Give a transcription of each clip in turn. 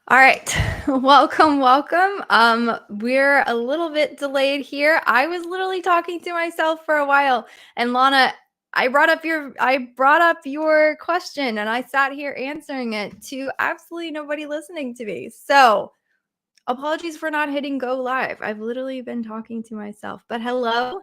All right. Welcome. We're a little bit delayed here. I was literally talking to myself for a while. And Lana, I brought up your question and I sat here answering it to absolutely nobody listening to me. So, apologies for not hitting go live. I've literally been talking to myself. But hello.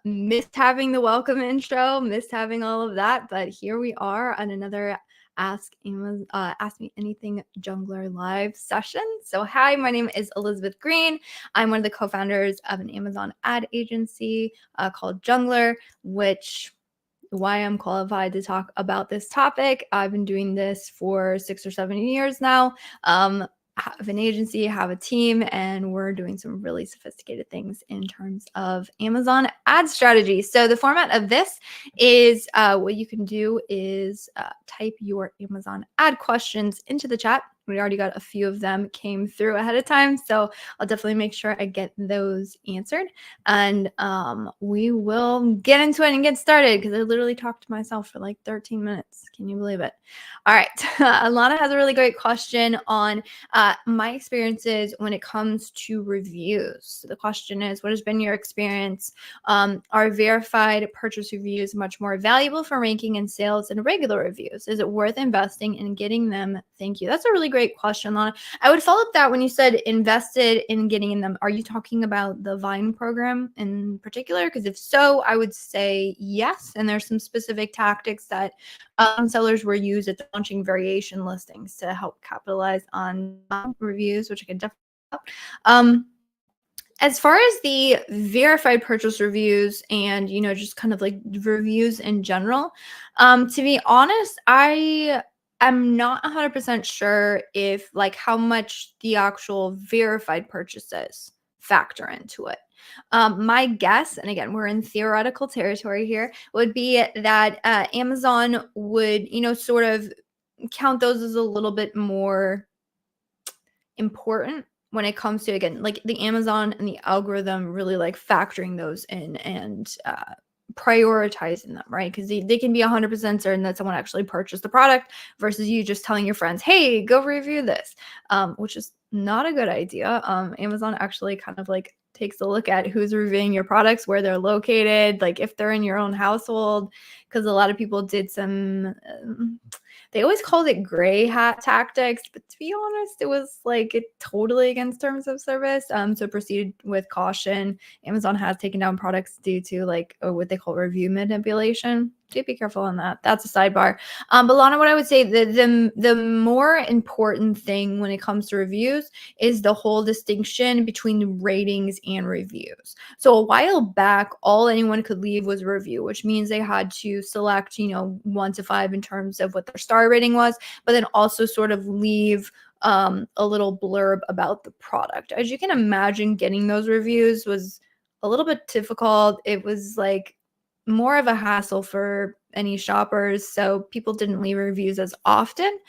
Missed having the welcome intro, missed having all of that, but here we are on another Ask Me Anything Junglr live session. So hi, my name is Elizabeth Greene. I'm one of the co-founders of an Amazon ad agency called Junglr, which why I'm qualified to talk about this topic. I've been doing this for 6 or 7 years now. Have an agency, have a team, and we're doing some really sophisticated things in terms of Amazon ad strategy. So the format of this is what you can do is type your Amazon ad questions into the chat. We already got a few of them came through ahead of time, so I'll definitely make sure I get those answered. And we will get into it and get started because I literally talked to myself for like 13 minutes. Can you believe it? All right. Alana has a really great question on my experiences when it comes to reviews. So the question is, what has been your experience? Are verified purchase reviews much more valuable for ranking in sales than regular reviews? Is it worth investing in getting them? Thank you. That's a really great question, Lana. I would follow up that when you said invested in getting in them. Are you talking about the Vine program in particular? Because if so, I would say yes. And there's some specific tactics that sellers were used at launching variation listings to help capitalize on reviews, which I can definitely help. As far as the verified purchase reviews and, just kind of like reviews in general, to be honest, I am not 100% sure if like how much the actual verified purchases factor into it. My guess, and again, we're in theoretical territory here, would be that Amazon would, sort of count those as a little bit more important when it comes to, again, like the Amazon and the algorithm really like factoring those in and prioritizing them, right? Because they can be 100% certain that someone actually purchased the product versus you just telling your friends, hey, go review this, which is not a good idea. Amazon actually kind of like takes a look at who's reviewing your products, where they're located, like if they're in your own household, because a lot of people did some they always called it gray hat tactics, but to be honest, it was like it totally against terms of service. So proceed with caution. Amazon has taken down products due to like what they call review manipulation. Do be careful on that. That's a sidebar. But Lana, what I would say, the more important thing when it comes to reviews is the whole distinction between ratings and reviews. So a while back, all anyone could leave was a review, which means they had to select, 1 to 5 in terms of what their star rating was, but then also sort of leave a little blurb about the product. As you can imagine, getting those reviews was a little bit difficult. It was like more of a hassle for any shoppers, so people didn't leave reviews as often.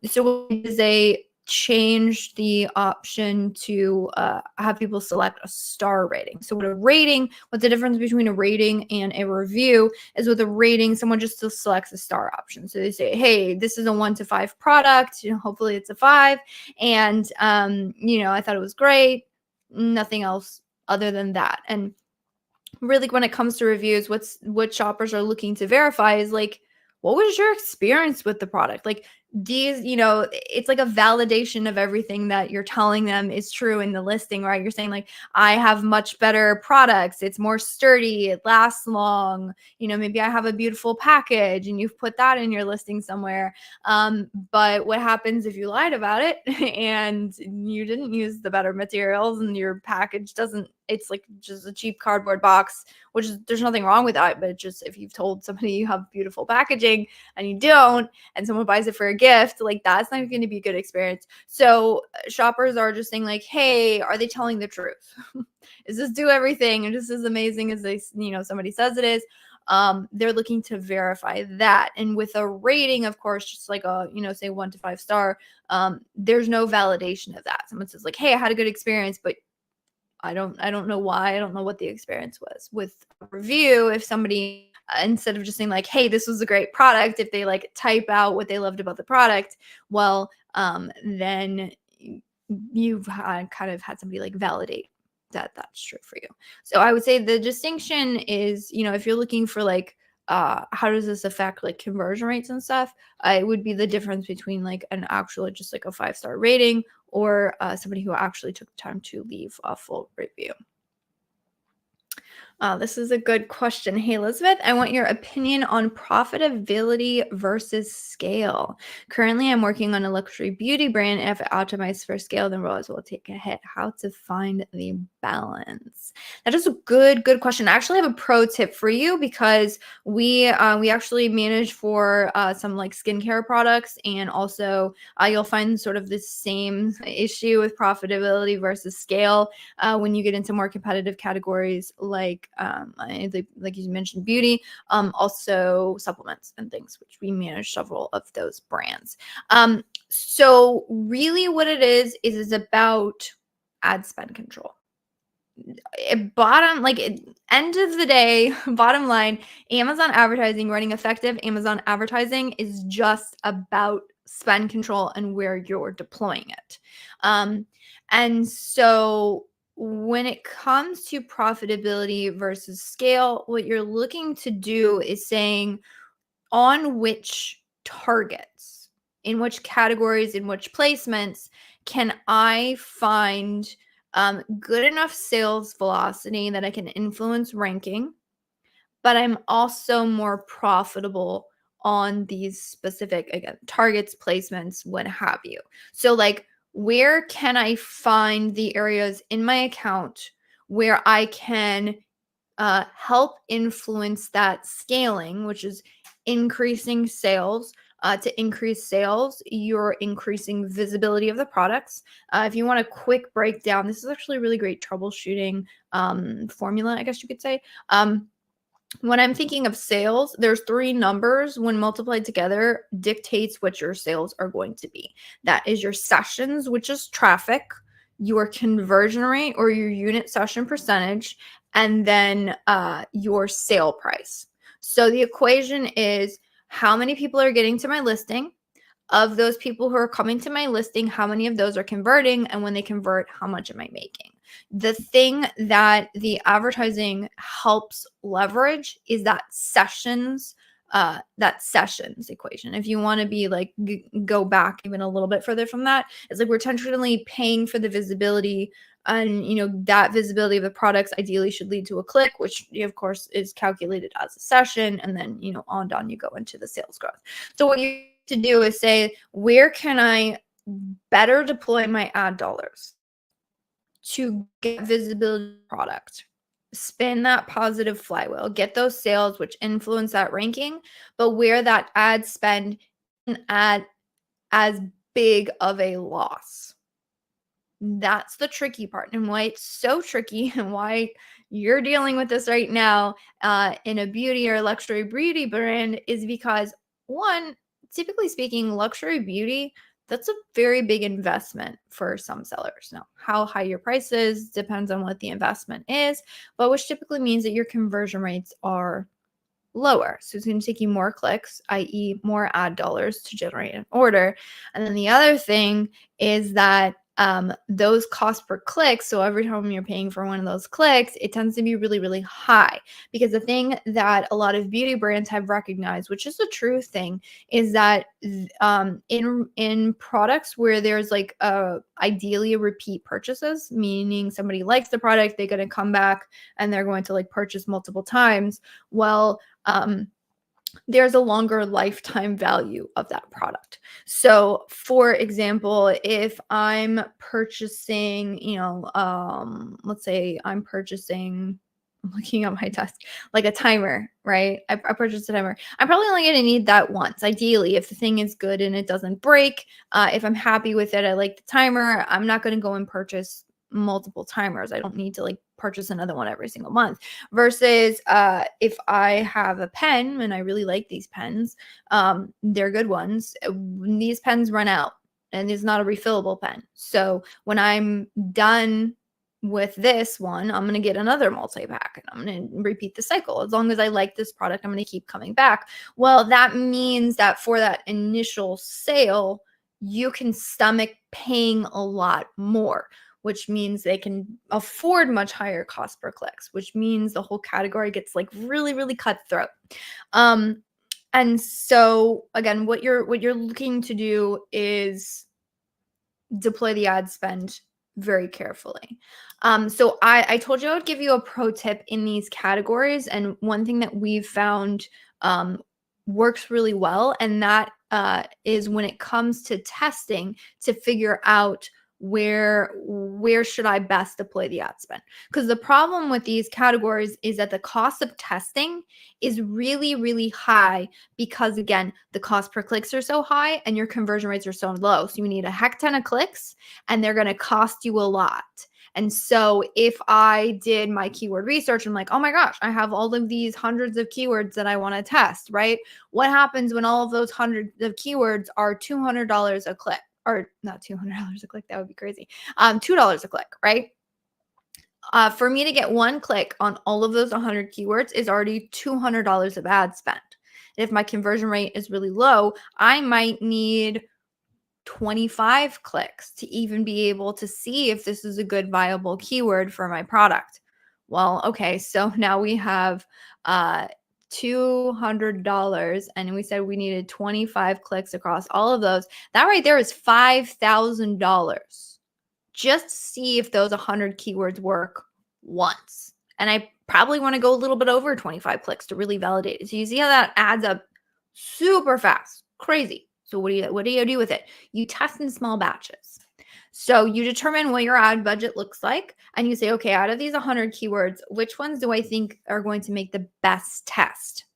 So they changed the option to have people select a star rating. So what the difference between a rating and a review is, with a rating, someone just still selects a star option. So they say, hey, this is a 1 to 5 product, hopefully it's a 5. And, I thought it was great. Nothing else other than that. And really, when it comes to reviews, what shoppers are looking to verify is like, what was your experience with the product? Like these, it's like a validation of everything that you're telling them is true in the listing, right? You're saying like, I have much better products, it's more sturdy, it lasts long, maybe I have a beautiful package, and you've put that in your listing somewhere. But what happens if you lied about it and you didn't use the better materials and your package doesn't, it's like just a cheap cardboard box, which is, there's nothing wrong with that, but just if you've told somebody you have beautiful packaging and you don't, and someone buys it for a gift, like that's not going to be a good experience. So shoppers are just saying like, hey, are they telling the truth? Is this do everything and just as amazing as they, somebody says it is? They're looking to verify that. And with a rating, of course, just like a, say 1 to 5 star, there's no validation of that. Someone says like, hey, I had a good experience, but I don't know why. I don't know what the experience was. With a review, if somebody, instead of just saying like, hey, this was a great product, if they like type out what they loved about the product, well, then you've kind of had somebody like validate that that's true for you. So I would say the distinction is, if you're looking for like, how does this affect like conversion rates and stuff? It would be the difference between like an actual, just like a 5-star rating, or somebody who actually took the time to leave a full review. This is a good question. Hey, Elizabeth, I want your opinion on profitability versus scale. Currently, I'm working on a luxury beauty brand, and if I optimize for scale, then ROAS will take a hit. How to find the balance? That is a good question. I actually have a pro tip for you, because we actually manage for some like skincare products, and also you'll find sort of the same issue with profitability versus scale when you get into more competitive categories like you mentioned, beauty, also supplements and things, which we manage several of those brands. So really what it is about ad spend control. End of the day, bottom line, Amazon advertising, running effective Amazon advertising is just about spend control and where you're deploying it. And so when it comes to profitability versus scale, what you're looking to do is saying on which targets, in which categories, in which placements can I find good enough sales velocity that I can influence ranking, but I'm also more profitable on these specific, again, targets, placements, what have you. So like, where can I find the areas in my account where I can help influence that scaling, which is increasing sales. To increase sales, you're increasing visibility of the products. If you want a quick breakdown, this is actually a really great troubleshooting formula, I guess you could say. When I'm thinking of sales, there's 3 numbers when multiplied together dictates what your sales are going to be. That is your sessions, which is traffic, your conversion rate or your unit session percentage, and then your sale price. So the equation is how many people are getting to my listing. Of those people who are coming to my listing, how many of those are converting? And when they convert, how much am I making? The thing that the advertising helps leverage is that sessions equation. If you want to be like, go back even a little bit further from that, it's like we're intentionally paying for the visibility, and that visibility of the products ideally should lead to a click, which of course is calculated as a session, and then on down you go into the sales growth. So what you to do is say, where can I better deploy my ad dollars to get visibility product, spin that positive flywheel, get those sales, which influence that ranking, but where that ad spend isn't at as big of a loss. That's the tricky part, and why it's so tricky, and why you're dealing with this right now in a beauty or luxury beauty brand is because, one, typically speaking, luxury beauty, that's a very big investment for some sellers. Now, how high your price is depends on what the investment is, but which typically means that your conversion rates are lower. So it's going to take you more clicks, i.e. more ad dollars to generate an order. And then the other thing is that those cost per click, so every time you're paying for one of those clicks, it tends to be really, really high. Because the thing that a lot of beauty brands have recognized, which is a true thing, is that in products where there's like ideally repeat purchases, meaning somebody likes the product, they're going to come back and they're going to like purchase multiple times. Well, there's a longer lifetime value of that product. So for example, if I'm purchasing, let's say I'm looking at my desk, like a timer, right? I purchased a timer. I'm probably only going to need that once. Ideally, if the thing is good and it doesn't break, if I'm happy with it, I like the timer, I'm not going to go and purchase multiple timers. I don't need to like purchase another one every single month. Versus if I have a pen and I really like these pens, they're good ones. These pens run out and it's not a refillable pen. So when I'm done with this one, I'm going to get another multi-pack and I'm going to repeat the cycle. As long as I like this product, I'm going to keep coming back. Well, that means that for that initial sale, you can stomach paying a lot more, which means they can afford much higher cost per clicks, which means the whole category gets like really, really cutthroat. Um, and so again, what you're looking to do is deploy the ad spend very carefully. So I told you I would give you a pro tip in these categories, and one thing that we've found works really well, and that is when it comes to testing to figure out where should I best deploy the ad spend. Because the problem with these categories is that the cost of testing is really, really high because, again, the cost per clicks are so high and your conversion rates are so low. So you need a heck ton of clicks and they're going to cost you a lot. And so if I did my keyword research, I'm like, oh my gosh, I have all of these hundreds of keywords that I want to test, right? What happens when all of those hundreds of keywords are $200 a click? Or not $200 a click, that would be crazy. $2 a click, right? For me to get one click on all of those 100 keywords is already $200 of ad spend. And if my conversion rate is really low, I might need 25 clicks to even be able to see if this is a good viable keyword for my product. Well, okay, so now we have $200 and we said we needed 25 clicks across all of those. That right there is $5,000 just to see if those 100 keywords work once. And I probably want to go a little bit over 25 clicks to really validate it. So you see how that adds up super fast, crazy. So what do you do with it? You test in small batches. So you determine what your ad budget looks like and you say, okay, out of these 100 keywords, which ones do I think are going to make the best test?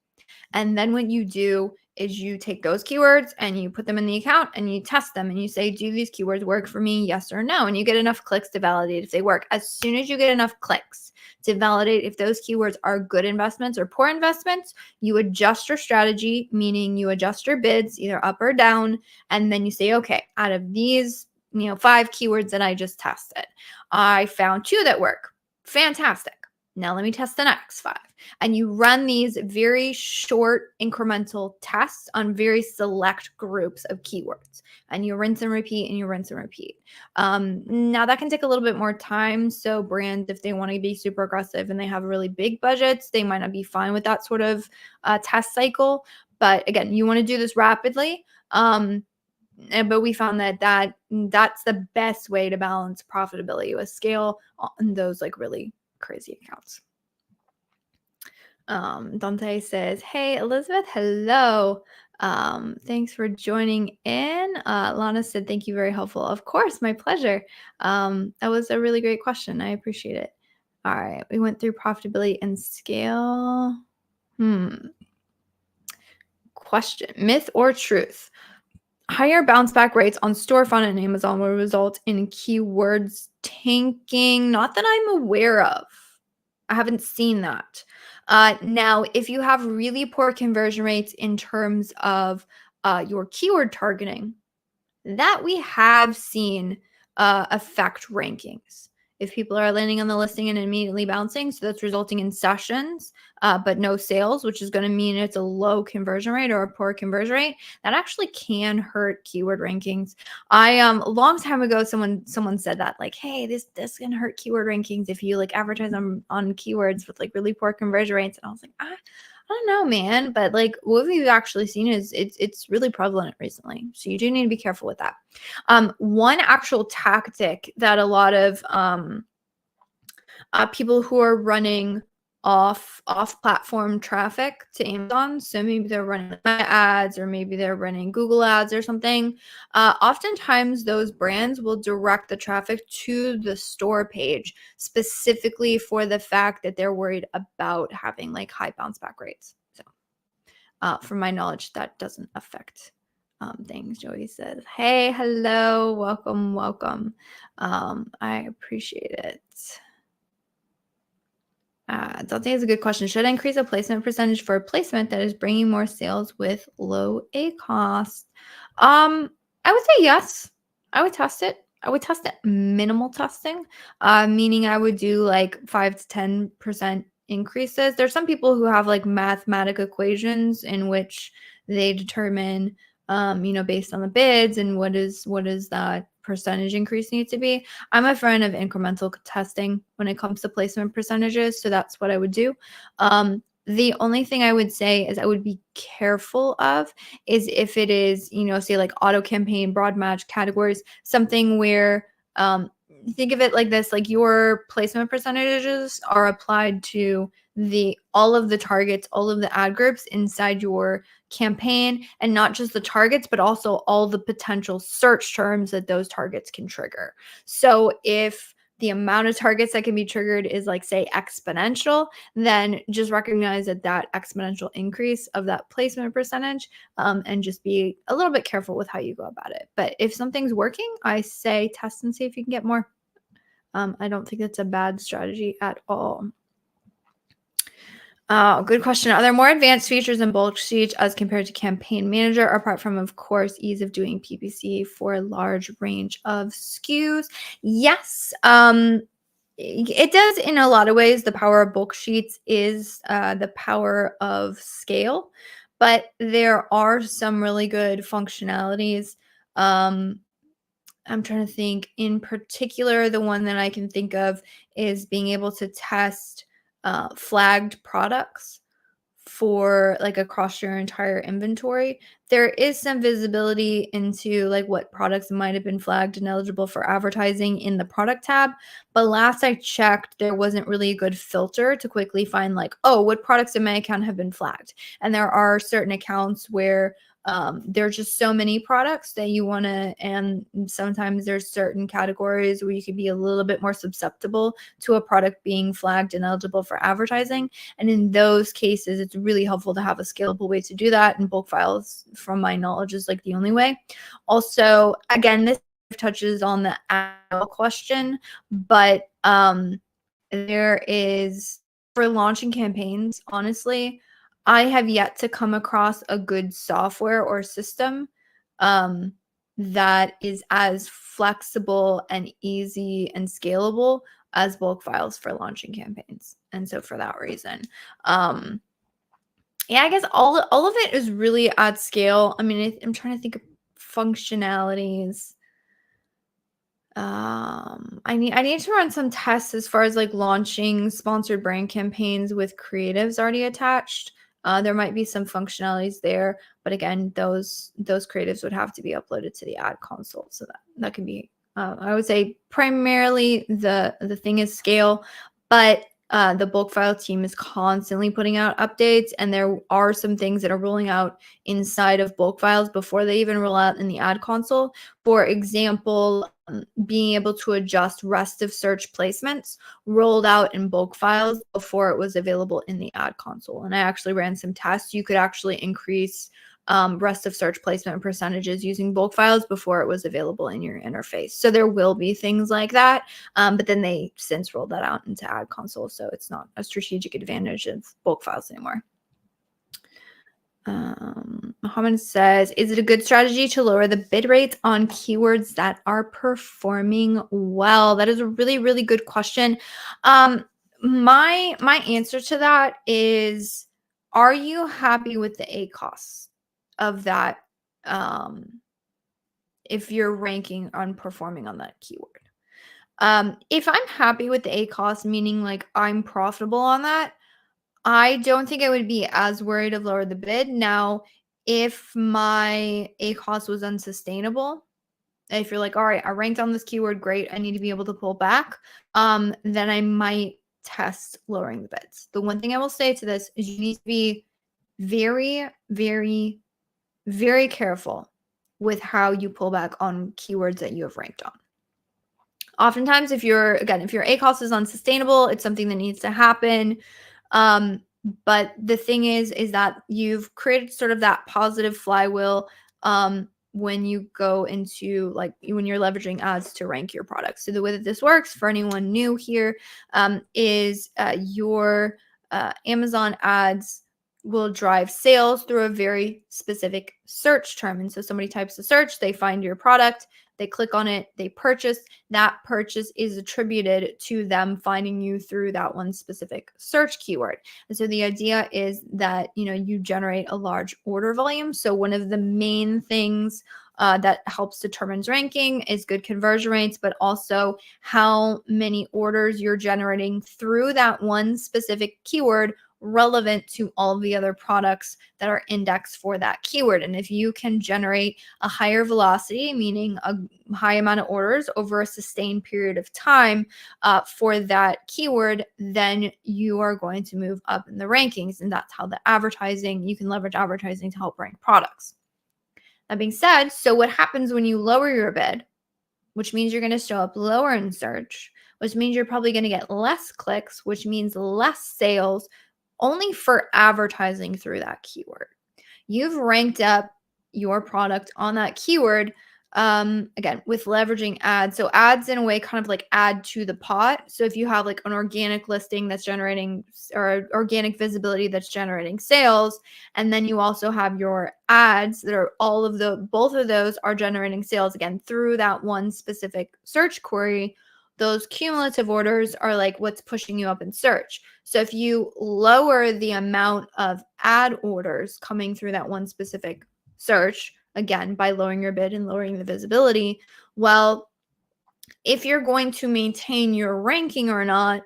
And then what you do is you take those keywords and you put them in the account and you test them and you say, do these keywords work for me? Yes or no? And you get enough clicks to validate if they work. As soon as you get enough clicks to validate if those keywords are good investments or poor investments, you adjust your strategy, meaning you adjust your bids either up or down. And then you say, okay, out of these 5 keywords that I just tested, I found 2 that work. Fantastic. Now let me test the next 5. And you run these very short incremental tests on very select groups of keywords. And you rinse and repeat and you rinse and repeat. Now that can take a little bit more time. So brands, if they want to be super aggressive and they have really big budgets, they might not be fine with that sort of test cycle. But again, you want to do this rapidly. But we found that's the best way to balance profitability with scale on those like really crazy accounts. Dante says, hey, Elizabeth, hello. Thanks for joining in. Lana said, thank you, very helpful. Of course, my pleasure. That was a really great question. I appreciate it. All right, we went through profitability and scale. Question, myth or truth? Higher bounce back rates on storefront and Amazon will result in keywords tanking. Not that I'm aware of. I haven't seen that. Now, if you have really poor conversion rates in terms of your keyword targeting, that we have seen affect rankings. If people are landing on the listing and immediately bouncing, so that's resulting in sessions, but no sales, which is going to mean it's a low conversion rate or a poor conversion rate, that actually can hurt keyword rankings. A long time ago, someone said that, like, hey, this can hurt keyword rankings if you like advertise on keywords with like really poor conversion rates. And I was like, I don't know, man. But like what we've actually seen is it's really prevalent recently. So you do need to be careful with that. One actual tactic that a lot of people who are running off platform traffic to Amazon, so maybe they're running Meta ads or maybe they're running Google ads or something, oftentimes those brands will direct the traffic to the store page specifically for the fact that they're worried about having like high bounce back rates. So from my knowledge, that doesn't affect things. Joey says, hey, hello, welcome. I appreciate it. Dante has a good question. Should I increase the placement percentage for a placement that is bringing more sales with low A cost? I would say yes. I would test it. I would test it minimal testing, meaning I would do like 5 to 10% increases. There's some people who have like mathematical equations in which they determine based on the bids and what is that percentage increase need to be. I'm a friend of incremental testing when it comes to placement percentages, so that's what I would do. The only thing I would say is I would be careful of is if it is, say like auto campaign, broad match categories, something where think of it like this, like your placement percentages are applied to all of the targets, all of the ad groups inside your campaign, and not just the targets, but also all the potential search terms that those targets can trigger. So if the amount of targets that can be triggered is like, say, exponential, then just recognize that exponential increase of that placement percentage, and just be a little bit careful with how you go about it. But if something's working, I say test and see if you can get more. I don't think that's a bad strategy at all. Good question. Are there more advanced features in bulk sheets as compared to Campaign Manager, apart from, of course, ease of doing PPC for a large range of SKUs? Yes. It does in a lot of ways. The power of bulk sheets is the power of scale, but there are some really good functionalities. I'm trying to think. In particular, the one that I can think of is being able to test flagged products for like across your entire inventory. There is some visibility into like what products might have been flagged and eligible for advertising in the product tab. But last I checked, there wasn't really a good filter to quickly find like, oh, what products in my account have been flagged. And there are certain accounts where there's just so many products that you want to, and sometimes there's certain categories where you could be a little bit more susceptible to a product being flagged and eligible for advertising. And in those cases, it's really helpful to have a scalable way to do that. And bulk files, from my knowledge, is like the only way. Also, again, this touches on the ad question, but there is, for launching campaigns, honestly, I have yet to come across a good software or system that is as flexible and easy and scalable as bulk files for launching campaigns. And so for that reason, yeah, I guess all of it is really at scale. I mean, I'm trying to think of functionalities. I need to run some tests as far as like launching sponsored brand campaigns with creatives already attached. There might be some functionalities there, but again, those creatives would have to be uploaded to the ad console. So that can be, I would say, primarily the thing is scale, but the bulk file team is constantly putting out updates, and there are some things that are rolling out inside of bulk files before they even roll out in the ad console. For example, being able to adjust rest of search placements rolled out in bulk files before it was available in the ad console. And I actually ran some tests. You could actually increase rest of search placement percentages using bulk files before it was available in your interface. So there will be things like that, but then they since rolled that out into ad console, so it's not a strategic advantage of bulk files anymore. Mohammed says, is it a good strategy to lower the bid rates on keywords that are performing well? That is a really, really good question. My answer to that is, are you happy with the ACoS of that? If you're ranking on performing on that keyword. If I'm happy with the ACoS, meaning like I'm profitable on that, I don't think I would be as worried of lower the bid. Now, if my ACoS was unsustainable, if you're like, all right, I ranked on this keyword, great, I need to be able to pull back, then I might test lowering the bids. The one thing I will say to this is you need to be very, very, very careful with how you pull back on keywords that you have ranked on. Oftentimes, if your ACoS is unsustainable, it's something that needs to happen. But the thing is that you've created sort of that positive flywheel when you go into, like, when you're leveraging ads to rank your products. So the way that this works for anyone new here is your Amazon ads will drive sales through a very specific search term. And so somebody types a search, they find your product, they click on it, they purchase. That purchase is attributed to them finding you through that one specific search keyword. And so the idea is that, you generate a large order volume. So one of the main things that helps determine ranking is good conversion rates, but also how many orders you're generating through that one specific keyword relevant to all the other products that are indexed for that keyword. And if you can generate a higher velocity, meaning a high amount of orders over a sustained period of time for that keyword, then you are going to move up in the rankings. And that's how you can leverage advertising to help rank products. That being said, so what happens when you lower your bid, which means you're going to show up lower in search, which means you're probably going to get less clicks, which means less sales, only for advertising through that keyword. You've ranked up your product on that keyword, again, with leveraging ads. So ads in a way kind of like add to the pot. So if you have like an organic listing that's generating, or organic visibility that's generating sales, and then you also have your ads that are both of those are generating sales, again, through that one specific search query, those cumulative orders are like what's pushing you up in search. So if you lower the amount of ad orders coming through that one specific search, again, by lowering your bid and lowering the visibility, well, if you're going to maintain your ranking or not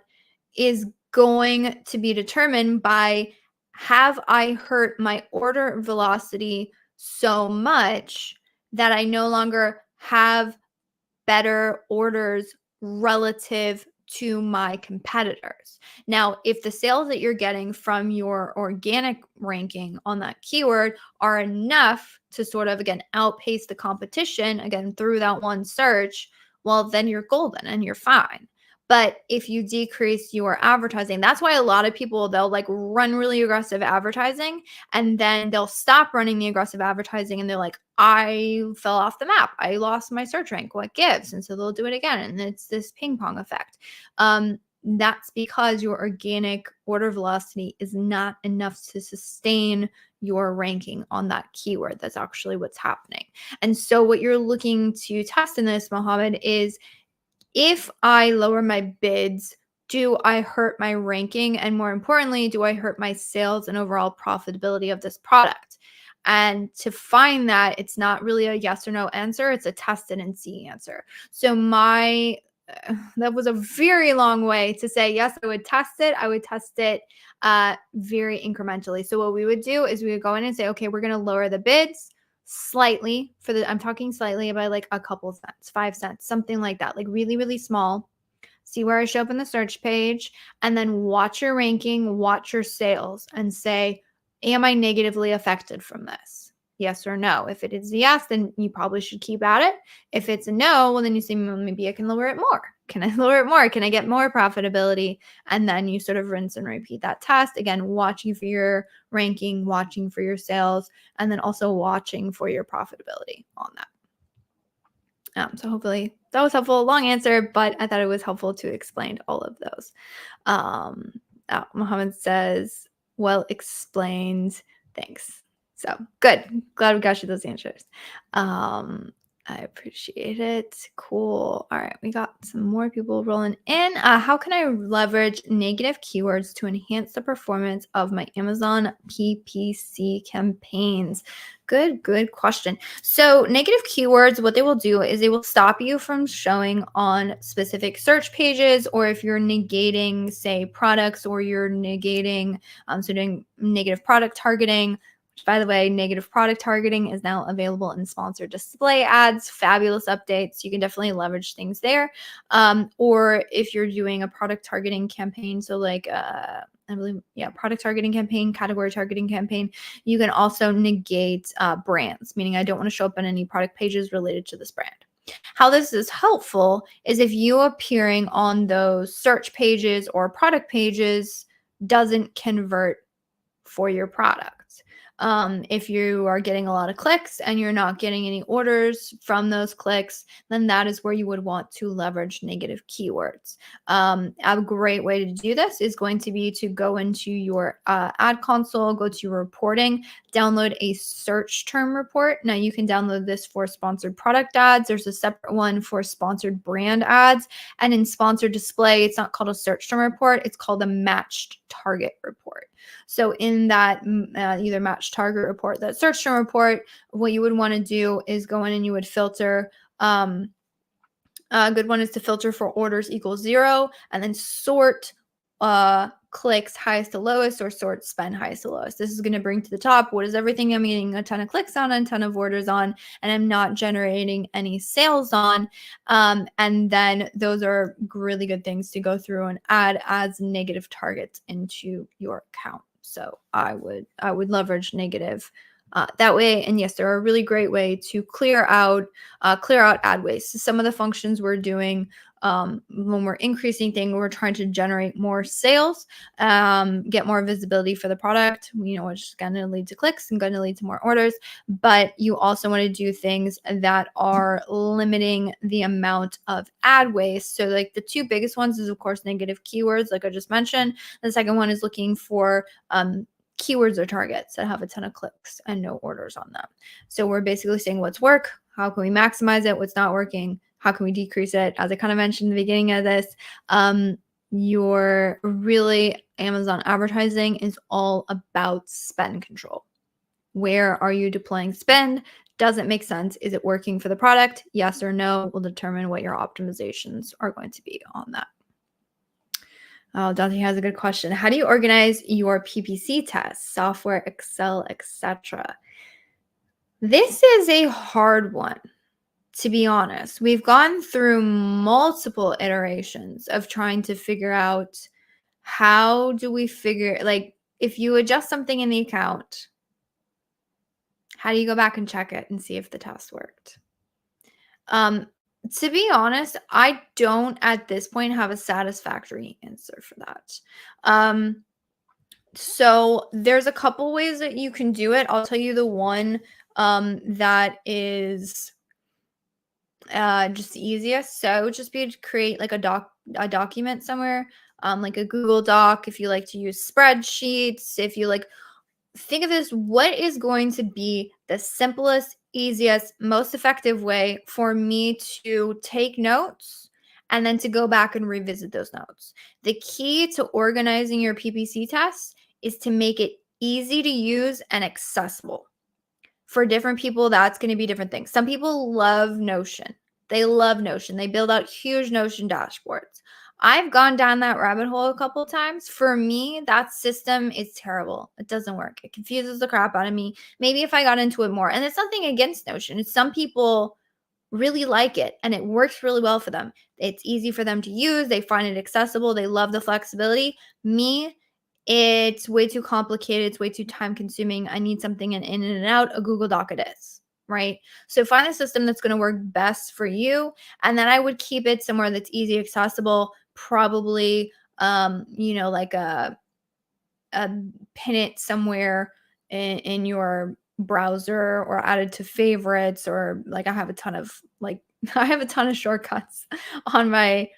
is going to be determined by, have I hurt my order velocity so much that I no longer have better orders relative to my competitors. Now, if the sales that you're getting from your organic ranking on that keyword are enough to sort of, again, outpace the competition, again, through that one search, well, then you're golden and you're fine. But if you decrease your advertising, that's why a lot of people, they'll like run really aggressive advertising and then they'll stop running the aggressive advertising and they're like, I fell off the map. I lost my search rank. What gives? And so they'll do it again. And it's this ping pong effect. That's because your organic order velocity is not enough to sustain your ranking on that keyword. That's actually what's happening. And so what you're looking to test in this, Mohammed, is if I lower my bids, do I hurt my ranking? And more importantly, do I hurt my sales and overall profitability of this product? And to find that, it's not really a yes or no answer. It's a test it and see answer. So that was a very long way to say, yes, I would test it. I would test it very incrementally. So what we would do is we would go in and say, okay, we're going to lower the bids slightly I'm talking slightly by like a couple cents, 5 cents, something like that, like really, really small. See where I show up in the search page, and then watch your ranking, watch your sales, and say, am I negatively affected from this? Yes or no. If it is a yes, then you probably should keep at it. If it's a no, well, then you say, well, maybe I can lower it more. Can I lower it more? Can I get more profitability? And then you sort of rinse and repeat that test. Again, watching for your ranking, watching for your sales, and then also watching for your profitability on that. So hopefully that was helpful. Long answer, but I thought it was helpful to explain all of those. Mohammed says, well explained. Thanks. So good. Glad we got you those answers. I appreciate it. Cool. All right. We got some more people rolling in. How can I leverage negative keywords to enhance the performance of my Amazon PPC campaigns? Good question. So negative keywords, what they will do is they will stop you from showing on specific search pages, or if you're negating, say, products, or you're negating, so doing negative product targeting. By the way, negative product targeting is now available in sponsored display ads. Fabulous updates. You can definitely leverage things there. Or if you're doing a product targeting campaign, so like I believe, product targeting campaign, category targeting campaign, you can also negate brands, meaning I don't want to show up on any product pages related to this brand. How this is helpful is if you appearing on those search pages or product pages doesn't convert for your product. If you are getting a lot of clicks and you're not getting any orders from those clicks, then that is where you would want to leverage negative keywords. A great way to do this is going to be to go into your ad console, go to your reporting, download a search term report. Now you can download this for sponsored product ads. There's a separate one for sponsored brand ads. And in sponsored display, it's not called a search term report. It's called a matched target report. So in that either matched target report, that search term report, what you would want to do is go in and you would filter. A good one is to filter for orders equals 0 and then sort clicks highest to lowest or sort spend highest to lowest. This is going to bring to the top what is everything I'm getting a ton of clicks on and a ton of orders on, and I'm not generating any sales on. And then those are really good things to go through and add as negative targets into your account. So I would leverage negative that way. And yes, they're a really great way to clear out ad waste. So some of the functions we're doing when we're increasing things, we're trying to generate more sales, get more visibility for the product, which is going to lead to clicks and going to lead to more orders. But you also want to do things that are limiting the amount of ad waste. So like the two biggest ones is of course negative keywords, like I just mentioned. The second one is looking for keywords or targets that have a ton of clicks and no orders on them. So we're basically saying what's work, how can we maximize it, what's not working, how can we decrease it? As I kind of mentioned in the beginning of this, your really Amazon advertising is all about spend control. Where are you deploying spend? Does it make sense? Is it working for the product? Yes or no will determine what your optimizations are going to be on that. Oh, Dante has a good question. How do you organize your PPC tests, software, Excel, etc.? This is a hard one, to be honest. We've gone through multiple iterations of trying to figure out how do we figure, like if you adjust something in the account, how do you go back and check it and see if the test worked? To be honest, I don't at this point have a satisfactory answer for that. So there's a couple ways that you can do it. I'll tell you the one that is just the easiest. So it would just be to create like a document somewhere, like a Google Doc. If you like to use spreadsheets, if you like, think of this, what is going to be the simplest, easiest, most effective way for me to take notes and then to go back and revisit those notes. The key to organizing your PPC tests is to make it easy to use and accessible. For different people, that's going to be different things. Some people love Notion. They love Notion. They build out huge Notion dashboards. I've gone down that rabbit hole a couple times. For me, that system is terrible. It doesn't work. It confuses the crap out of me. Maybe if I got into it more, and it's nothing against Notion. It's some people really like it and it works really well for them. It's easy for them to use. They find it accessible. They love the flexibility. Me, it's way too complicated. It's way too time consuming. I need something in and out. A Google Doc it is, right? So find a system that's going to work best for you. And then I would keep it somewhere that's easy, accessible, probably, like a pin it somewhere in your browser or added to favorites, or like I have a ton of shortcuts on my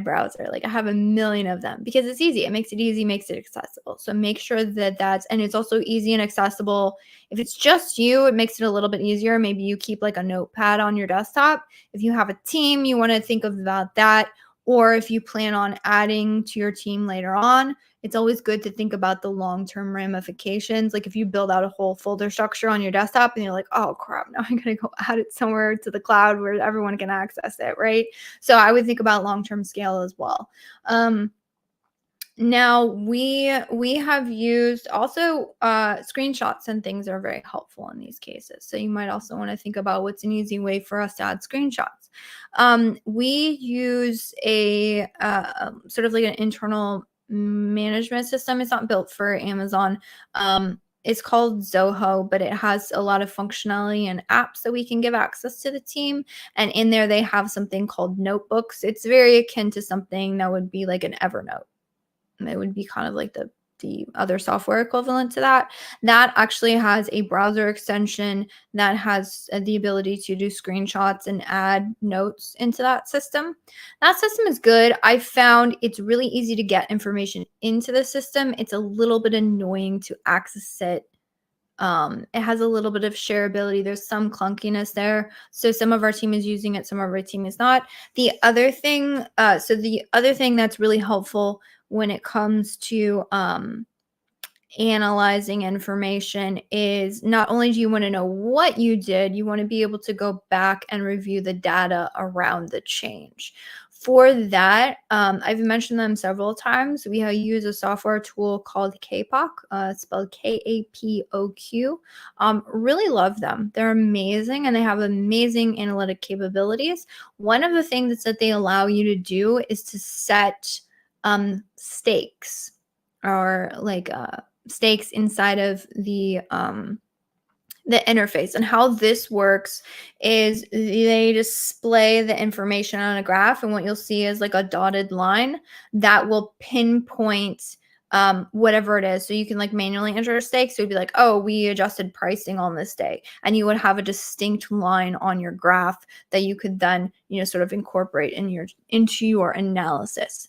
browser. Like I have a million of them because it's easy. It makes it easy, makes it accessible. So make sure that and it's also easy and accessible. If it's just you, it makes it a little bit easier. Maybe you keep like a notepad on your desktop. If you have a team, you want to think about that. Or if you plan on adding to your team later on, it's always good to think about the long-term ramifications. Like if you build out a whole folder structure on your desktop and you're like, oh crap, now I'm going to go add it somewhere to the cloud where everyone can access it, right? So I would think about long-term scale as well. Now we have used also screenshots and things are very helpful in these cases. So you might also want to think about what's an easy way for us to add screenshots. We use a sort of like an internal management system. It's not built for Amazon. It's called Zoho, but it has a lot of functionality and apps that we can give access to the team. And in there, they have something called notebooks. It's very akin to something that would be like an Evernote. It would be kind of like the the other software equivalent to that, that actually has a browser extension that has the ability to do screenshots and add notes into that system. That system is good. I found it's really easy to get information into the system. It's a little bit annoying to access it. It has a little bit of shareability. There's some clunkiness there. So some of our team is using it, some of our team is not. The other thing that's really helpful when it comes to analyzing information is not only do you want to know what you did, you want to be able to go back and review the data around the change. For that, I've mentioned them several times. We use a software tool called KPOQ, spelled KAPOQ. Really love them. They're amazing and they have amazing analytic capabilities. One of the things that they allow you to do is to set stakes or like stakes inside of the interface. And how this works is they display the information on a graph, and what you'll see is like a dotted line that will pinpoint whatever it is. So you can like manually enter a stake. So it'd be like, oh, we adjusted pricing on this day, and you would have a distinct line on your graph that you could then, sort of incorporate into your analysis,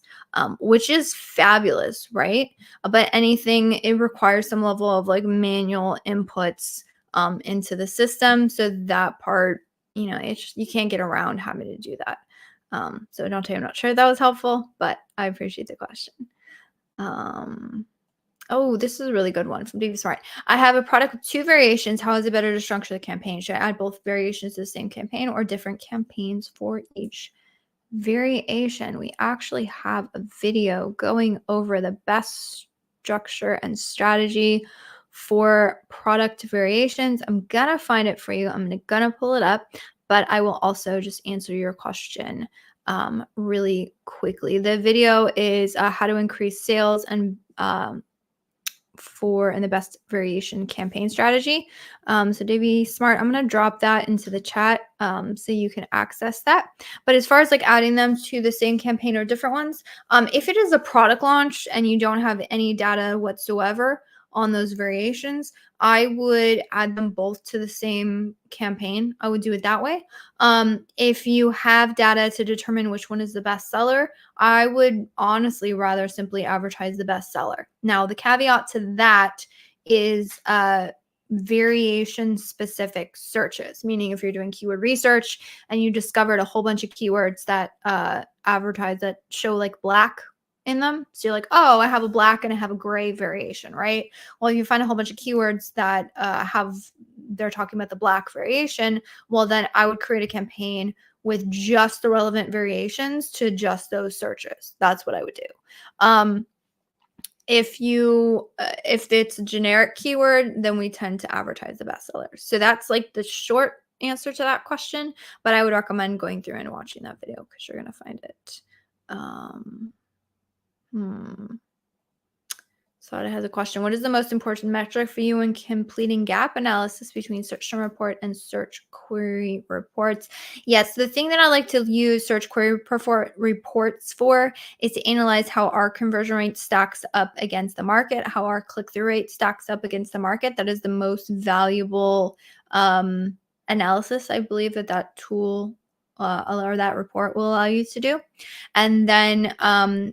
which is fabulous, right? But anything, it requires some level of like manual inputs into the system. So that part, you can't get around having to do that. So don't tell you I'm not sure that was helpful, but I appreciate the question. Oh, this is a really good one from DB Smart. I have a product with 2 variations. How is it better to structure the campaign? Should I add both variations to the same campaign or different campaigns for each variation? We actually have a video going over the best structure and strategy for product variations. I'm gonna find it for you. I'm gonna pull it up, but I will also just answer your question really quickly. The video is how to increase sales and the best variation campaign strategy. So Davey Smart, I'm going to drop that into the chat so you can access that. But as far as like adding them to the same campaign or different ones, if it is a product launch and you don't have any data whatsoever on those variations, I would add them both to the same campaign. I would do it that way. If you have data to determine which one is the best seller, I would honestly rather simply advertise the best seller. Now, the caveat to that is variation specific searches, meaning if you're doing keyword research and you discovered a whole bunch of keywords that advertise that show like black in them. So you're like, oh, I have a black and I have a gray variation, right? Well, if you find a whole bunch of keywords that they're talking about the black variation, well, then I would create a campaign with just the relevant variations to just those searches. That's what I would do. If it's a generic keyword, then we tend to advertise the bestsellers. So that's like the short answer to that question, but I would recommend going through and watching that video because you're going to find it. Sada has a question. What is the most important metric for you in completing gap analysis between search term report and search query reports? Yes, the thing that I like to use search query reports for is to analyze how our conversion rate stacks up against the market, how our click-through rate stacks up against the market. That is the most valuable analysis I believe that tool or that report will allow you to do. And then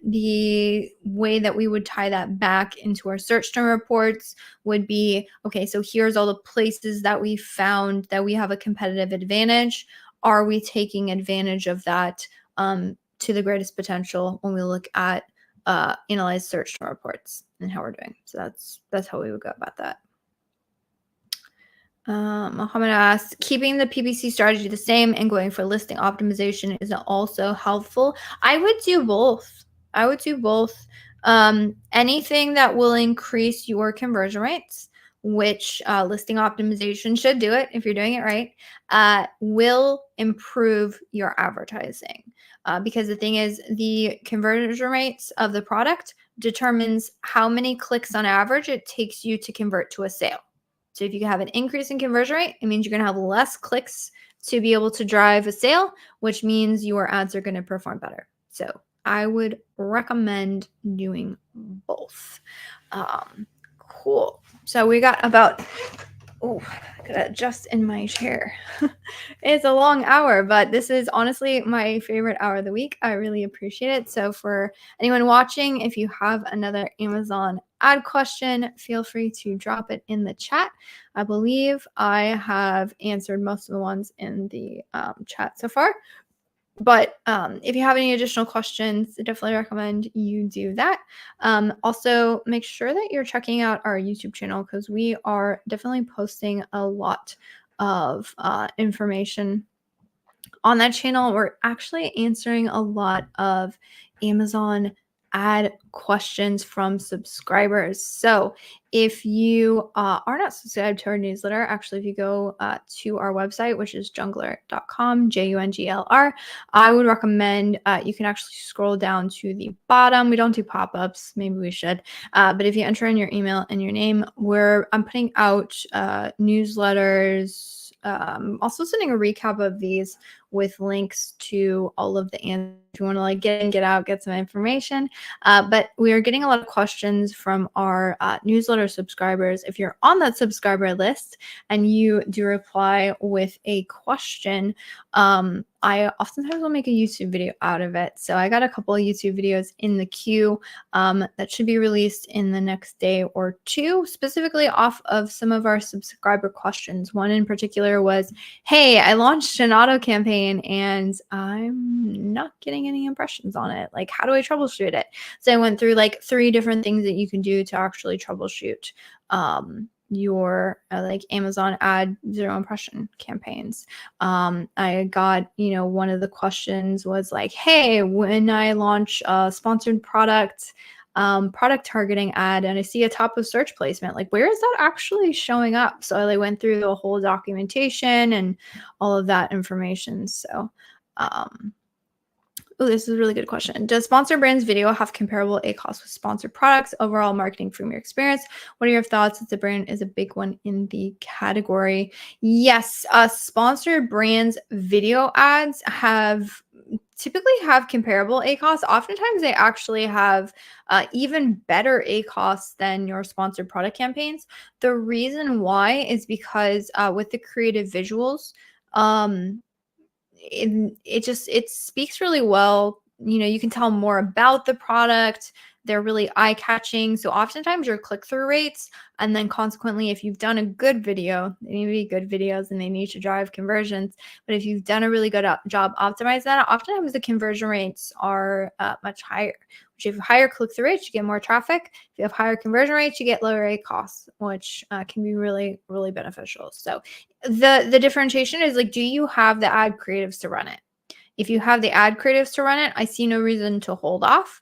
the way that we would tie that back into our search term reports would be, okay, so here's all the places that we found that we have a competitive advantage. Are we taking advantage of that to the greatest potential when we look at analyze search term reports and how we're doing? So that's how we would go about that. Mohammed asks, keeping the PPC strategy the same and going for listing optimization is also helpful. I would do both. Anything that will increase your conversion rates, which listing optimization should do it if you're doing it right, will improve your advertising. Because the thing is, the conversion rates of the product determines how many clicks on average it takes you to convert to a sale. So if you have an increase in conversion rate, it means you're going to have less clicks to be able to drive a sale, which means your ads are going to perform better. So I would recommend doing both. Cool. So we got about, oh, I gotta adjust in my chair. It's a long hour, but this is honestly my favorite hour of the week. I really appreciate it. So for anyone watching, if you have another Amazon ad question, feel free to drop it in the chat. I believe I have answered most of the ones in the chat so far. But if you have any additional questions, I definitely recommend you do that. Also, make sure that you're checking out our YouTube channel because we are definitely posting a lot of information on that channel. We're actually answering a lot of Amazon ad questions from subscribers. So if you are not subscribed to our newsletter, actually, if you go to our website, which is junglr.com, Junglr, I would recommend you can actually scroll down to the bottom. We don't do pop-ups. Maybe we should. But if you enter in your email and your name, I'm putting out newsletters. Also sending a recap of these with links to all of the answers if you want to like get in, get out, get some information. But we are getting a lot of questions from our newsletter subscribers. If you're on that subscriber list and you do reply with a question, I oftentimes will make a YouTube video out of it. So I got a couple of YouTube videos in the queue that should be released in the next day or two, specifically off of some of our subscriber questions. One in particular was, hey, I launched an auto campaign and I'm not getting any impressions on it. Like, how do I troubleshoot it? So I went through like 3 different things that you can do to actually troubleshoot your like Amazon ad 0 impression campaigns. I got, one of the questions was like, hey, when I launch a sponsored product targeting ad and I see a top of search placement, like where is that actually showing up? So I went through the whole documentation and all of that information. So oh, this is a really good question. Does Sponsor Brands video have comparable ACoS with sponsored products? Overall marketing from your experience, what are your thoughts? The brand is a big one in the category. Yes, Sponsored Brands video ads typically have comparable ACoS. Oftentimes they actually have even better ACoS than your sponsored product campaigns. The reason why is because with the creative visuals, it speaks really well. You can tell more about the product. They're really eye-catching. So oftentimes your click-through rates, and then consequently, if you've done a good video, they need to be good videos and they need to drive conversions. But if you've done a really good job optimizing that, oftentimes the conversion rates are much higher. Which if you have higher click-through rates, you get more traffic. If you have higher conversion rates, you get lower ACoS, which can be really, really beneficial. So the differentiation is like, do you have the ad creatives to run it? If you have the ad creatives to run it, I see no reason to hold off.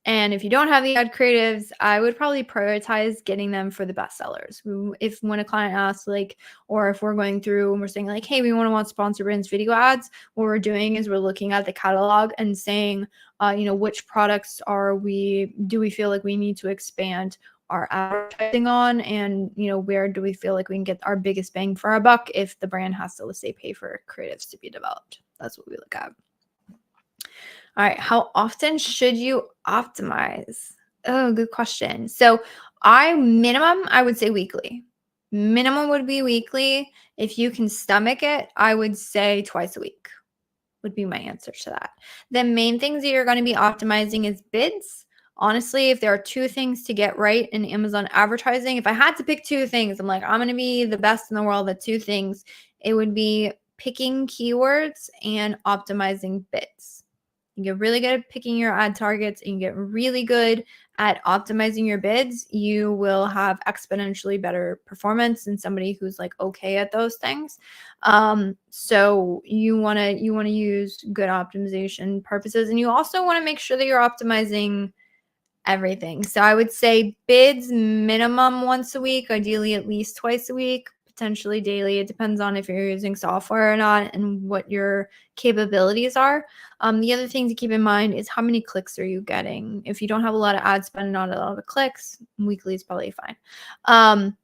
And if you don't have the ad creatives, I would probably prioritize getting them for the best sellers. If when a client asks, like, or if we're going through and we're saying like, hey, we want sponsor brands video ads, what we're doing is we're looking at the catalog and saying, which products do we feel like we need to expand our advertising on, and where do we feel like we can get our biggest bang for our buck if the brand has to, let's say, pay for creatives to be developed. That's what we look at. All right, how often should you optimize? Oh, good question. So I would say weekly. Minimum would be weekly. If you can stomach it, I would say twice a week would be my answer to that. The main things that you're going to be optimizing is bids. Honestly, if there are 2 things to get right in Amazon advertising, if I had to pick 2 things, I'm going to be the best in the world at 2 things, it would be picking keywords and optimizing bids. You get really good at picking your ad targets and you get really good at optimizing your bids, you will have exponentially better performance than somebody who's like okay at those things. So you want to use good optimization purposes, and you also want to make sure that you're optimizing everything. So I would say bids minimum once a week, ideally at least twice a week, potentially daily. It depends on if you're using software or not and what your capabilities are. The other thing to keep in mind is how many clicks are you getting? If you don't have a lot of ad spend and not a lot of clicks, weekly is probably fine. And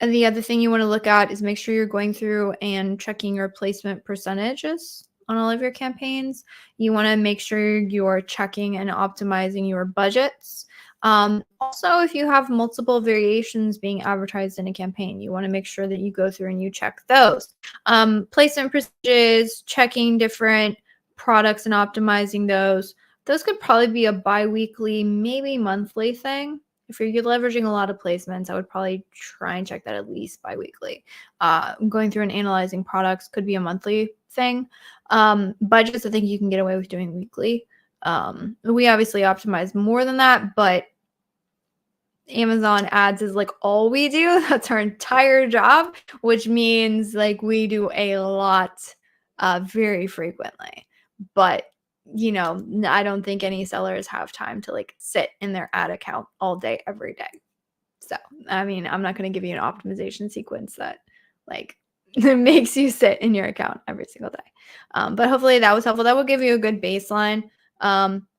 the other thing you want to look at is make sure you're going through and checking your placement percentages on all of your campaigns. You want to make sure you're checking and optimizing your budgets. Also, if you have multiple variations being advertised in a campaign, you want to make sure that you go through and you check those. Placement percentages, checking different products and optimizing those. Those could probably be a bi-weekly, maybe monthly thing. If you're leveraging a lot of placements, I would probably try and check that at least bi-weekly. Going through and analyzing products could be a monthly thing. Budgets, I think you can get away with doing weekly. We obviously optimize more than that, but Amazon ads is like all we do. That's our entire job, which means like we do a lot very frequently. But I don't think any sellers have time to like sit in their ad account all day, every day. So, I mean, I'm not going to give you an optimization sequence that like makes you sit in your account every single day. But hopefully that was helpful. That will give you a good baseline.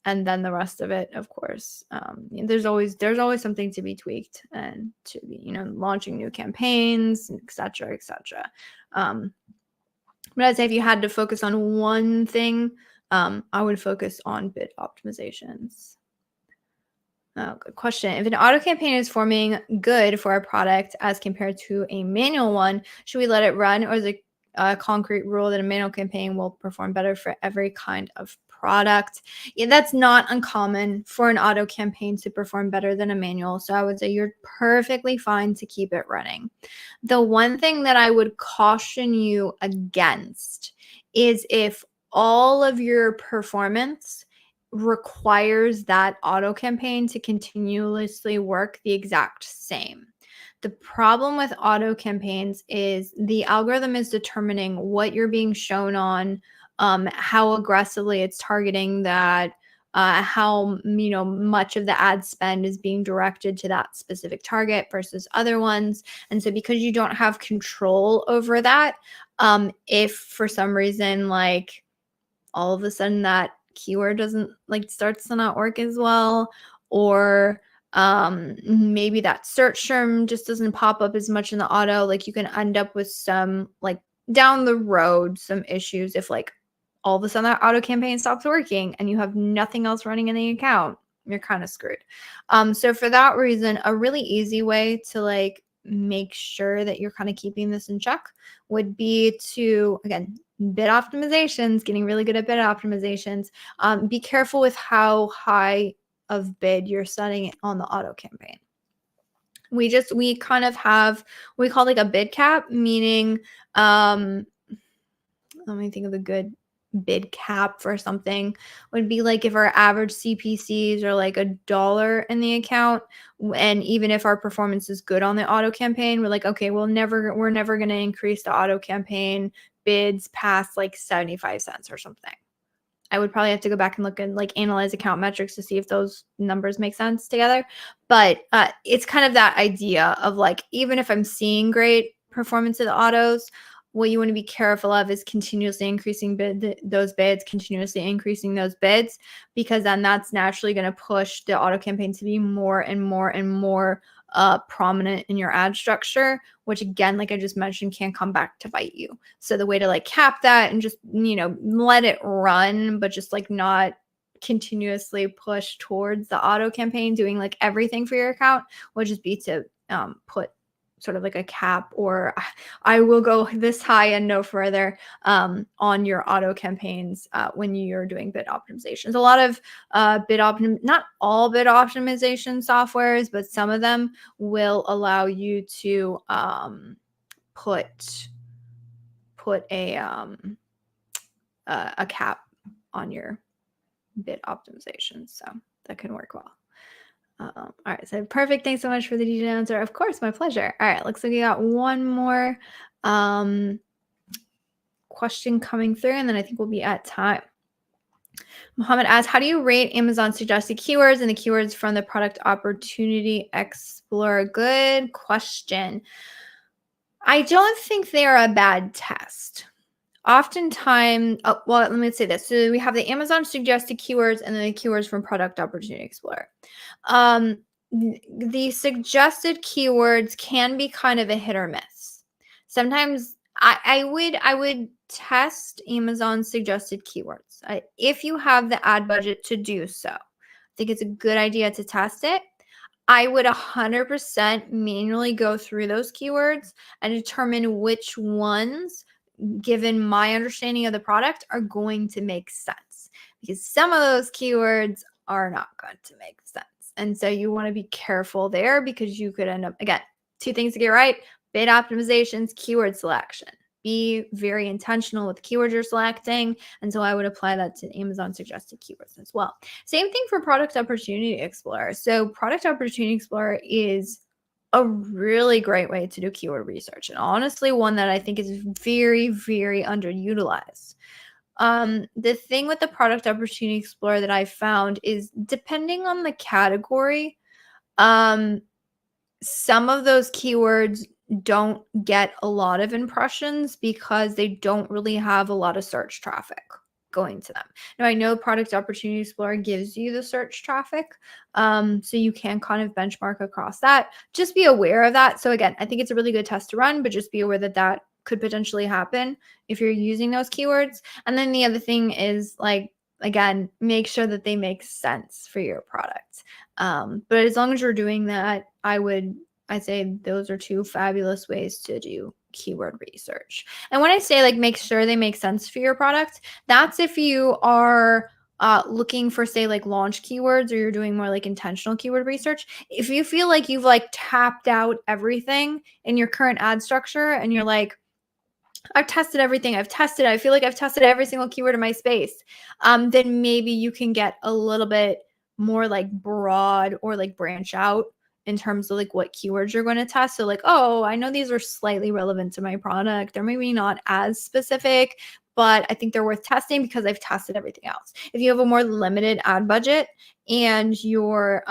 And then the rest of it, of course, there's always something to be tweaked and to be, launching new campaigns, et cetera, et cetera. But I'd say if you had to focus on one thing, I would focus on bid optimizations. Oh, good question. If an auto campaign is forming good for a product as compared to a manual one, should we let it run, or is it a concrete rule that a manual campaign will perform better for every kind of product? Yeah, that's not uncommon for an auto campaign to perform better than a manual. So I would say you're perfectly fine to keep it running. The one thing that I would caution you against is if all of your performance requires that auto campaign to continuously work the exact same. The problem with auto campaigns is the algorithm is determining what you're being shown on, how aggressively it's targeting that, how much of the ad spend is being directed to that specific target versus other ones. And so because you don't have control over that, if for some reason like all of a sudden that keyword doesn't starts to not work as well, or maybe that search term just doesn't pop up as much in the auto, like you can end up with some down the road some issues if all of a sudden that auto campaign stops working and you have nothing else running in the account. You're kind of screwed. So for that reason, a really easy way to make sure that you're kind of keeping this in check would be to, again, bid optimizations, getting really good at bid optimizations. Be careful with how high of bid you're setting it on the auto campaign. We kind of have, we call a bid cap, meaning, let me think of a good bid cap for something. Would be if our average CPCs are $1 in the account, and even if our performance is good on the auto campaign, we're okay, we're never going to increase the auto campaign bids past 75 cents or something. I would probably have to go back and look and analyze account metrics to see if those numbers make sense together. But it's kind of that idea of even if I'm seeing great performance of the autos, what you want to be careful of is continuously increasing those bids, because then that's naturally going to push the auto campaign to be more and more and more prominent in your ad structure, which again, like I just mentioned, can come back to bite you. So the way to cap that and just, let it run, but just not continuously push towards the auto campaign, doing everything for your account, would just be to put sort of a cap, or I will go this high and no further on your auto campaigns when you're doing bid optimizations. A lot of not all bid optimization softwares, but some of them will allow you to put a cap on your bid optimization. So that can work well. All right, so perfect. Thanks so much for the detailed answer. Of course, my pleasure. All right, looks like we got one more question coming through, and then I think we'll be at time. Mohammed asks, how do you rate Amazon suggested keywords and the keywords from the Product Opportunity Explorer? Good question. I don't think they are a bad test. Oftentimes, well, let me say this. So we have the Amazon suggested keywords and then the keywords from Product Opportunity Explorer. The suggested keywords can be kind of a hit or miss. Sometimes I would test Amazon suggested keywords if you have the ad budget to do so. I think it's a good idea to test it. I would 100% manually go through those keywords and determine which ones, given my understanding of the product, are going to make sense. Because some of those keywords are not going to make sense. And so you want to be careful there because you could end up, again, two things to get right: bid optimizations, keyword selection. Be very intentional with keywords you're selecting. And so I would apply that to Amazon suggested keywords as well. Same thing for Product Opportunity Explorer. So Product Opportunity Explorer is a really great way to do keyword research, and honestly one that I think is very, very underutilized. The thing with the Product Opportunity Explorer that I found is, depending on the category, um, some of those keywords don't get a lot of impressions because they don't really have a lot of search traffic going to them. Now, I know Product Opportunity Explorer gives you the search traffic, so you can kind of benchmark across that. Just be aware of that. So again, I think it's a really good test to run, but just be aware that that could potentially happen if you're using those keywords. And then the other thing is, like, again, make sure that they make sense for your product. But as long as you're doing that, I'd say those are two fabulous ways to do keyword research. And when I say like make sure they make sense for your product, that's if you are looking for, say, like launch keywords, or you're doing more like intentional keyword research. If you feel like you've like tapped out everything in your current ad structure and you're like, I've tested everything. I feel like I've tested every single keyword in my space. Then maybe you can get a little bit more like broad, or like branch out in terms of like what keywords you're going to test. So like, oh, I know these are slightly relevant to my product. They're maybe not as specific, but I think they're worth testing because I've tested everything else. If you have a more limited ad budget and you're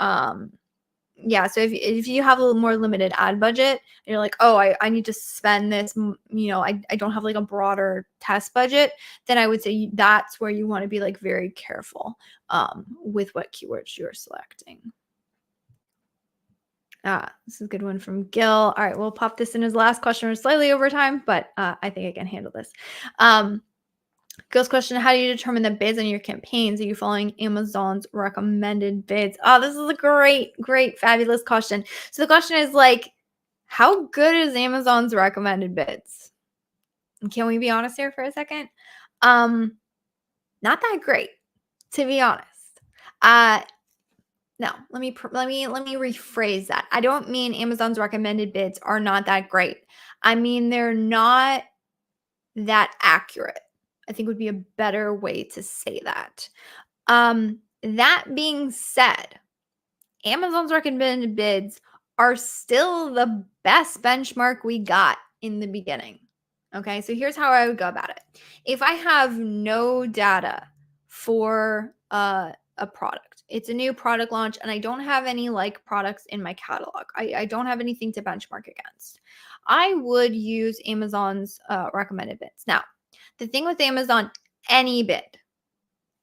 yeah, so if you have a little more limited ad budget and you're like, oh, I need to spend this, I don't have like a broader test budget, then I would say that's where you want to be like very careful with what keywords you're selecting. This is a good one from Gil. All right, we'll pop this in as last question. We're slightly over time, but I think I can handle this. Gil's question: how do you determine the bids on your campaigns? Are you following Amazon's recommended bids? Oh, this is a great, great, fabulous question. So the question is like, how good is Amazon's recommended bids? And can we be honest here for a second? Not that great, to be honest. No, let me rephrase that. I don't mean Amazon's recommended bids are not that great. I mean they're not that accurate, I think would be a better way to say that. That being said, Amazon's recommended bids are still the best benchmark we got in the beginning. Okay, so here's how I would go about it. If I have no data for a product, it's a new product launch, and I don't have any like products in my catalog, I don't have anything to benchmark against, I would use Amazon's recommended bids. Now, the thing with Amazon, any bid,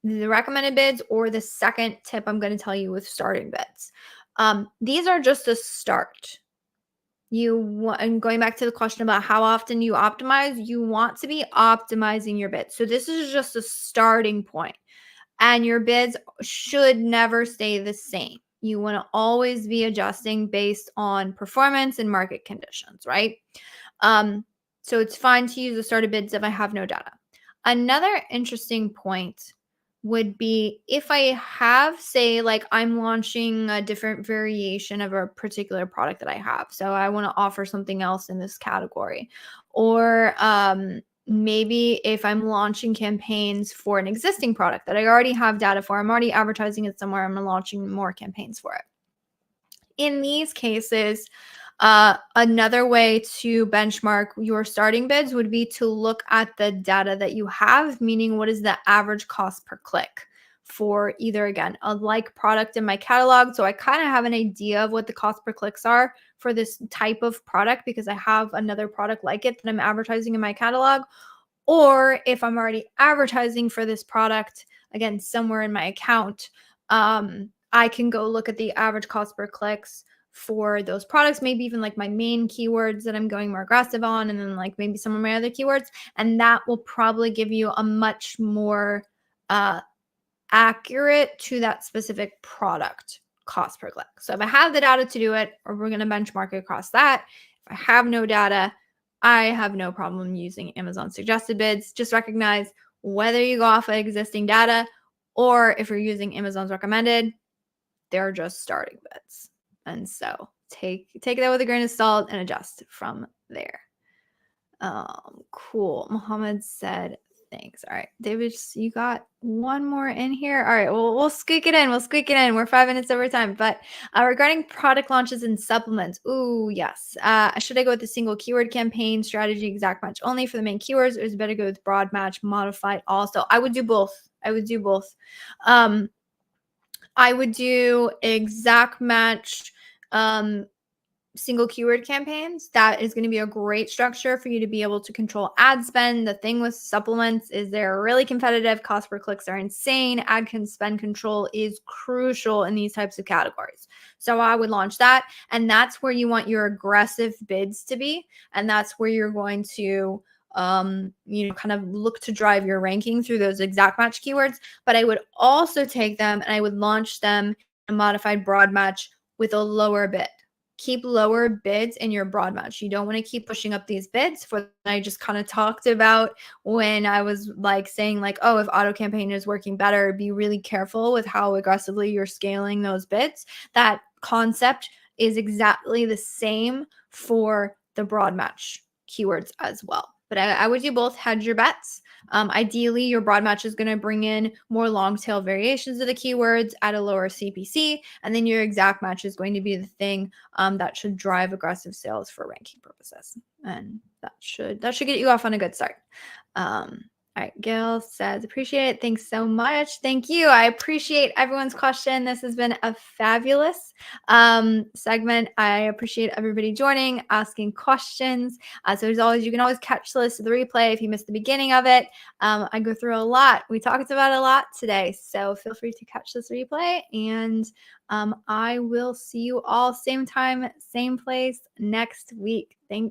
the recommended bids, or the second tip I'm going to tell you with starting bids, these are just a start. And going back to the question about how often you optimize, you want to be optimizing your bids. So this is just a starting point, and your bids should never stay the same. You want to always be adjusting based on performance and market conditions, right? So it's fine to use the started bids if I have no data. Another interesting point would be if I have, say, like I'm launching a different variation of a particular product that I have. So I want to offer something else in this category. Or maybe if I'm launching campaigns for an existing product that I already have data for, I'm already advertising it somewhere, I'm launching more campaigns for it. In these cases, another way to benchmark your starting bids would be to look at the data that you have, meaning what is the average cost per click for either, again, a like product in my catalog. So I kind of have an idea of what the cost per clicks are for this type of product because I have another product like it that I'm advertising in my catalog. Or if I'm already advertising for this product, again, somewhere in my account, I can go look at the average cost per clicks for those products, maybe even like my main keywords that I'm going more aggressive on, and then like maybe some of my other keywords. And that will probably give you a much more accurate to that specific product cost per click. So if I have the data to do it, or we're going to benchmark it across that, if I have no data, I have no problem using Amazon suggested bids. Just recognize whether you go off of existing data or if you're using Amazon's recommended, they're just starting bids. And so take that with a grain of salt and adjust from there. Cool. Mohammed said, thanks. All right, David, you got one more in here. All right, well, we'll squeak it in. We're 5 minutes over time. But regarding product launches and supplements, ooh, yes. Should I go with the single keyword campaign strategy, exact match only for the main keywords, or is it better to go with broad match, modified also? I would do both. I would do exact match, single keyword campaigns. That is going to be a great structure for you to be able to control ad spend. The thing with supplements is they're really competitive. Cost per clicks are insane. Ad spend control is crucial in these types of categories. So I would launch that. And that's where you want your aggressive bids to be. And that's where you're going to kind of look to drive your ranking through those exact match keywords. But I would also take them and I would launch them in a modified broad match with a lower bid. Keep lower bids in your broad match. You don't want to keep pushing up these bids for I just kind of talked about when I was like saying like, oh, if auto campaign is working better, be really careful with how aggressively you're scaling those bids. That concept is exactly the same for the broad match keywords as well. But I would do both, hedge your bets. Ideally, your broad match is going to bring in more long tail variations of the keywords at a lower CPC. And then your exact match is going to be the thing that should drive aggressive sales for ranking purposes. And that should get you off on a good start. All right, Gail says, appreciate it. Thanks so much. Thank you. I appreciate everyone's question. This has been a fabulous segment. I appreciate everybody joining, asking questions. So as always, you can always catch the list of the replay if you missed the beginning of it. I go through a lot. We talked about a lot today. So feel free to catch this replay. And I will see you all same time, same place next week. Thanks.